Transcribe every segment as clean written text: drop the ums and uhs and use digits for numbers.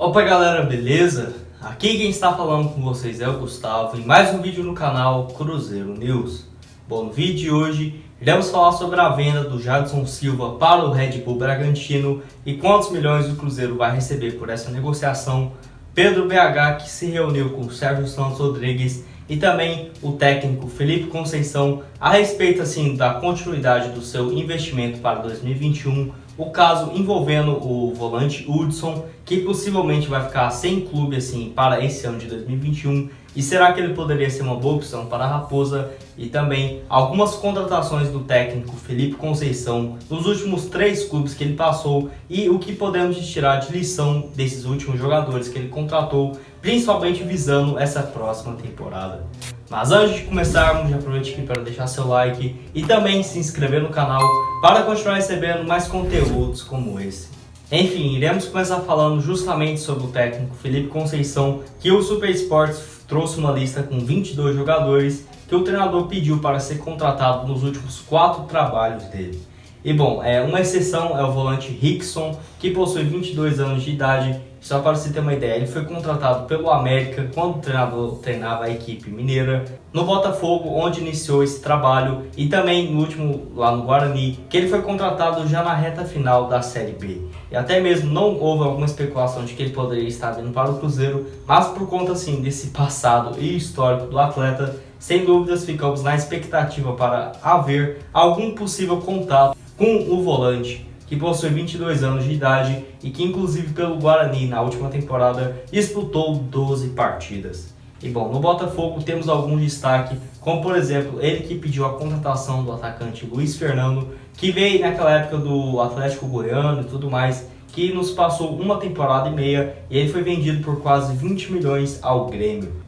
Opa galera, beleza? Aqui quem está falando com vocês é o Gustavo em mais um vídeo no canal Cruzeiro News. Bom, no vídeo de hoje iremos falar sobre a venda do Jadson Silva para o Red Bull Bragantino e quantos milhões o Cruzeiro vai receber por essa negociação. Pedro BH, que se reuniu com o Sérgio Santos Rodrigues e também o técnico Felipe Conceição a respeito assim da continuidade do seu investimento para 2021, o caso envolvendo o volante Hudson, que possivelmente vai ficar sem clube assim para esse ano de 2021, e será que ele poderia ser uma boa opção para a Raposa, e também algumas contratações do técnico Felipe Conceição nos últimos 3 clubes que ele passou e o que podemos tirar de lição desses últimos jogadores que ele contratou, principalmente visando essa próxima temporada. Mas antes de começarmos, já aproveite aqui para deixar seu like e também se inscrever no canal para continuar recebendo mais conteúdos como esse. Enfim, iremos começar falando justamente sobre o técnico Felipe Conceição, que o Super Sports trouxe uma lista com 22 jogadores que o treinador pediu para ser contratado nos últimos 4 trabalhos dele. E bom, uma exceção é o volante Rickson, que possui 22 anos de idade. Só para você ter uma ideia, ele foi contratado pelo América quando o treinador treinava a equipe mineira, no Botafogo, onde iniciou esse trabalho, e também no último lá no Guarani, que ele foi contratado já na reta final da Série B. E até mesmo não houve alguma especulação de que ele poderia estar vindo para o Cruzeiro, mas por conta assim desse passado e histórico do atleta, sem dúvidas ficamos na expectativa para haver algum possível contato com o volante, que possui 22 anos de idade e que inclusive pelo Guarani na última temporada disputou 12 partidas. E bom, no Botafogo temos algum destaque, como por exemplo, ele que pediu a contratação do atacante Luiz Fernando, que veio naquela época do Atlético Goiano e tudo mais, que nos passou uma temporada e meia e ele foi vendido por quase 20 milhões ao Grêmio.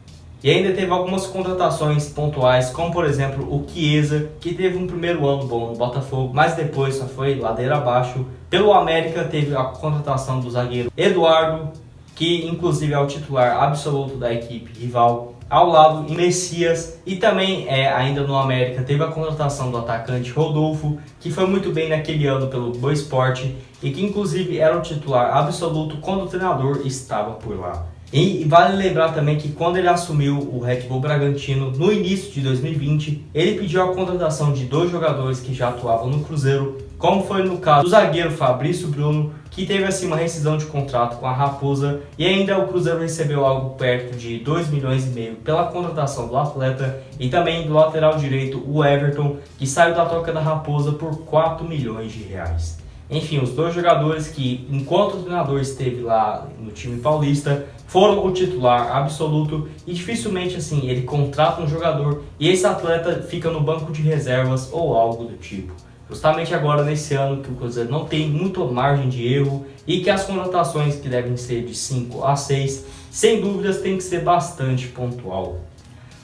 E ainda teve algumas contratações pontuais, como por exemplo o Chiesa, que teve um primeiro ano bom no Botafogo, mas depois só foi ladeira abaixo. Pelo América teve a contratação do zagueiro Eduardo, que inclusive é o titular absoluto da equipe rival, ao lado de Messias. E também ainda no América teve a contratação do atacante Rodolfo, que foi muito bem naquele ano pelo Boa Esporte e que inclusive era o titular absoluto quando o treinador estava por lá. E vale lembrar também que quando ele assumiu o Red Bull Bragantino no início de 2020, ele pediu a contratação de 2 jogadores que já atuavam no Cruzeiro, como foi no caso do zagueiro Fabrício Bruno, que teve assim uma rescisão de contrato com a Raposa, e ainda o Cruzeiro recebeu algo perto de 2,5 milhões pela contratação do atleta, e também do lateral direito o Everton, que saiu da Toca da Raposa por 4 milhões de reais. Enfim, os 2 jogadores que, enquanto o treinador esteve lá no time paulista, foram o titular absoluto, e dificilmente assim ele contrata um jogador e esse atleta fica no banco de reservas ou algo do tipo. Justamente agora nesse ano que o Cruzeiro não tem muita margem de erro e que as contratações, que devem ser de 5 a 6, sem dúvidas tem que ser bastante pontual.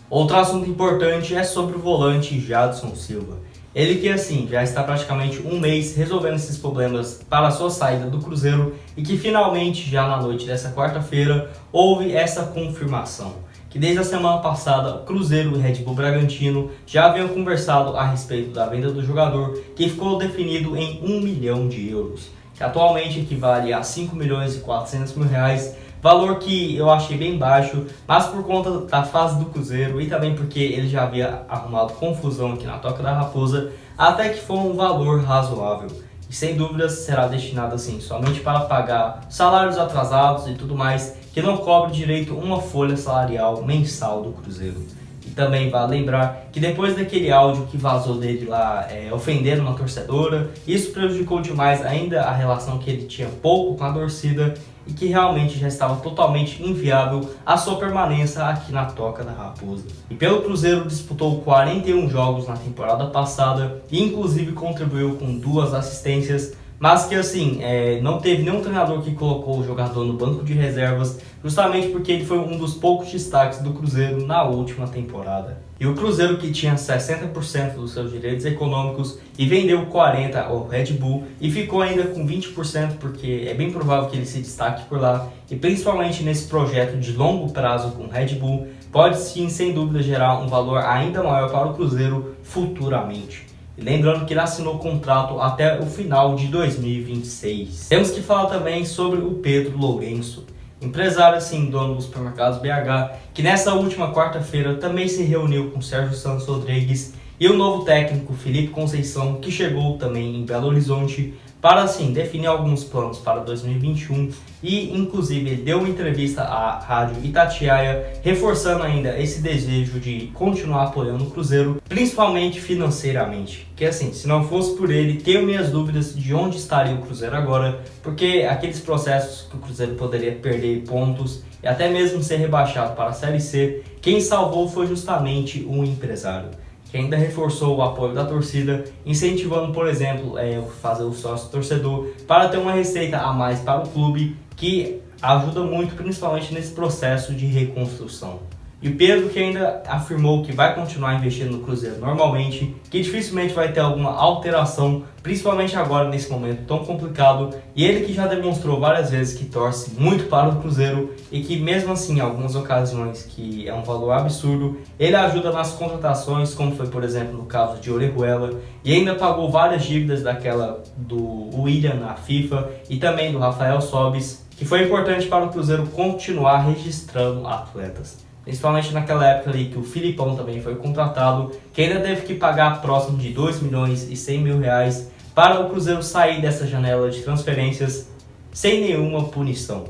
Outro assunto importante é sobre o volante Jadson Silva. Ele que assim já está praticamente um mês resolvendo esses problemas para a sua saída do Cruzeiro, e que finalmente já na noite dessa quarta-feira houve essa confirmação, que desde a semana passada o Cruzeiro e o Red Bull Bragantino já haviam conversado a respeito da venda do jogador, que ficou definido em 1 milhão de euros, que atualmente equivale a 5 milhões e 400 mil reais, valor que eu achei bem baixo, mas por conta da fase do Cruzeiro e também porque ele já havia arrumado confusão aqui na Toca da Raposa, até que foi um valor razoável. E sem dúvidas será destinado assim somente para pagar salários atrasados e tudo mais, que não cobre direito uma folha salarial mensal do Cruzeiro. E também vale lembrar que depois daquele áudio que vazou dele lá ofendendo uma torcedora, isso prejudicou demais ainda a relação que ele tinha pouco com a torcida, e que realmente já estava totalmente inviável a sua permanência aqui na Toca da Raposa. E pelo Cruzeiro disputou 41 jogos na temporada passada e inclusive contribuiu com 2 assistências, mas que assim, não teve nenhum treinador que colocou o jogador no banco de reservas, justamente porque ele foi um dos poucos destaques do Cruzeiro na última temporada. E o Cruzeiro, que tinha 60% dos seus direitos econômicos e vendeu 40% ao Red Bull, e ficou ainda com 20% porque é bem provável que ele se destaque por lá, e principalmente nesse projeto de longo prazo com o Red Bull, pode sim, sem dúvida, gerar um valor ainda maior para o Cruzeiro futuramente. E lembrando que ele assinou contrato até o final de 2026. Temos que falar também sobre o Pedro Lourenço. empresário assim, dono dos supermercados BH, que nessa última quarta-feira também se reuniu com Sérgio Santos Rodrigues e o novo técnico Felipe Conceição, que chegou também em Belo Horizonte para assim definir alguns planos para 2021 e inclusive ele deu uma entrevista à rádio Itatiaia reforçando ainda esse desejo de continuar apoiando o Cruzeiro, principalmente financeiramente. Que assim, se não fosse por ele, tenho minhas dúvidas de onde estaria o Cruzeiro agora, porque aqueles processos que o Cruzeiro poderia perder pontos e até mesmo ser rebaixado para a Série C, quem salvou foi justamente um empresário, que ainda reforçou o apoio da torcida, incentivando, por exemplo, fazer o sócio torcedor para ter uma receita a mais para o clube, que ajuda muito, principalmente nesse processo de reconstrução. E o Pedro, que ainda afirmou que vai continuar investindo no Cruzeiro normalmente, que dificilmente vai ter alguma alteração, principalmente agora nesse momento tão complicado, e ele que já demonstrou várias vezes que torce muito para o Cruzeiro e que mesmo assim em algumas ocasiões que é um valor absurdo, ele ajuda nas contratações, como foi por exemplo no caso de Orejuela, e ainda pagou várias dívidas daquela do William na FIFA e também do Rafael Sobis, que foi importante para o Cruzeiro continuar registrando atletas. Principalmente naquela época ali que o Filipão também foi contratado, que ainda teve que pagar próximo de 2 milhões e 100 mil reais para o Cruzeiro sair dessa janela de transferências sem nenhuma punição.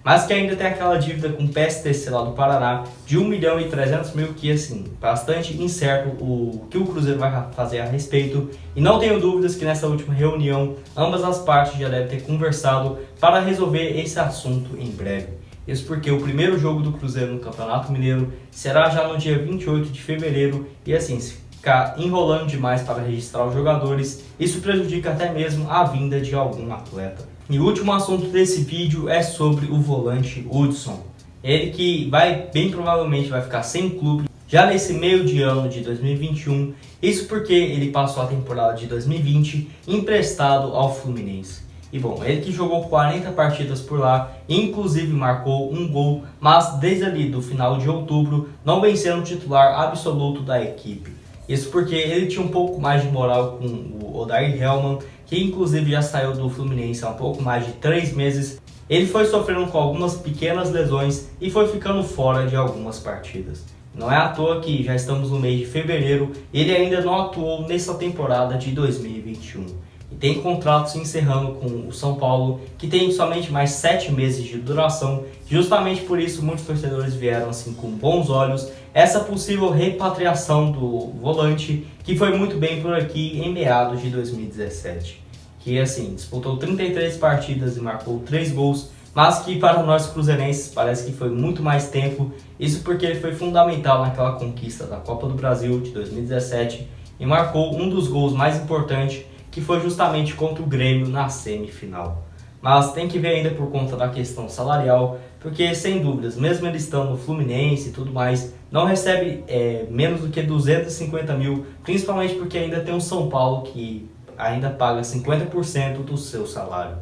Mas que ainda tem aquela dívida com o PSTC lá do Paraná de 1 milhão e 300 mil, que assim, bastante incerto o que o Cruzeiro vai fazer a respeito. E não tenho dúvidas que nessa última reunião ambas as partes já devem ter conversado para resolver esse assunto em breve. Isso porque o primeiro jogo do Cruzeiro no Campeonato Mineiro será já no dia 28 de fevereiro e assim, se ficar enrolando demais para registrar os jogadores, isso prejudica até mesmo a vinda de algum atleta. E o último assunto desse vídeo é sobre o volante Hudson. Ele que bem provavelmente vai ficar sem clube já nesse meio de ano de 2021, isso porque ele passou a temporada de 2020 emprestado ao Fluminense. E bom, ele que jogou 40 partidas por lá, inclusive marcou um gol, mas desde ali do final de outubro não vem sendo titular absoluto da equipe. Isso porque ele tinha um pouco mais de moral com o Odair Hellmann, que inclusive já saiu do Fluminense há um pouco mais de 3 meses. Ele foi sofrendo com algumas pequenas lesões e foi ficando fora de algumas partidas. Não é à toa que já estamos no mês de fevereiro e ele ainda não atuou nessa temporada de 2021. E tem contrato se encerrando com o São Paulo, que tem somente mais 7 meses de duração. Justamente por isso muitos torcedores vieram assim com bons olhos essa possível repatriação do volante, que foi muito bem por aqui em meados de 2017. Que assim, disputou 33 partidas e marcou 3 gols, mas que para nós cruzeirenses parece que foi muito mais tempo. Isso porque ele foi fundamental naquela conquista da Copa do Brasil de 2017 e marcou um dos gols mais importantes, que foi justamente contra o Grêmio na semifinal. Mas tem que ver ainda por conta da questão salarial, porque sem dúvidas, mesmo ele estando no Fluminense e tudo mais, não recebe menos do que 250 mil, principalmente porque ainda tem o São Paulo que ainda paga 50% do seu salário.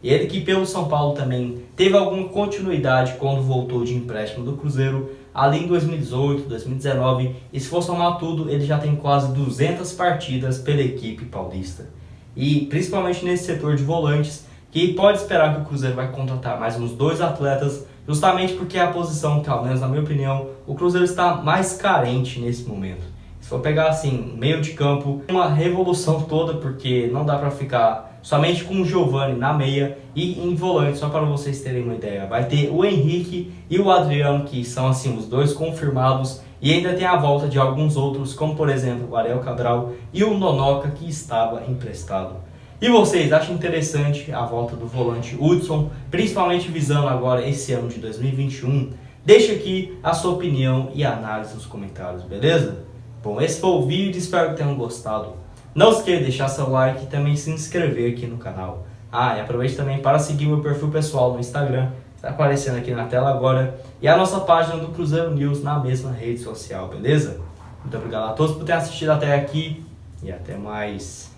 E ele que pelo São Paulo também teve alguma continuidade quando voltou de empréstimo do Cruzeiro, ali em 2018, 2019, e se for somar tudo, ele já tem quase 200 partidas pela equipe paulista. E principalmente nesse setor de volantes, que pode esperar que o Cruzeiro vai contratar mais uns 2 atletas, justamente porque é a posição que, ao menos na minha opinião, o Cruzeiro está mais carente nesse momento. Se for pegar assim, meio de campo, uma revolução toda, porque não dá para ficar somente com o Giovani na meia e em volante, só para vocês terem uma ideia. Vai ter o Henrique e o Adriano, que são assim os 2 confirmados, e ainda tem a volta de alguns outros, como por exemplo o Ariel Cabral e o Nonoca, que estava emprestado. E vocês acham interessante a volta do volante Hudson, principalmente visando agora esse ano de 2021? Deixa aqui a sua opinião e análise nos comentários, beleza? Bom, esse foi o vídeo, espero que tenham gostado. Não esqueça de deixar seu like e também se inscrever aqui no canal. E aproveite também para seguir meu perfil pessoal no Instagram, está aparecendo aqui na tela agora, e a nossa página do Cruzeiro News na mesma rede social, beleza? Muito obrigado a todos por terem assistido até aqui e até mais.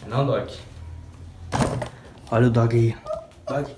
Não, Doc? Olha o dog aí. Dog.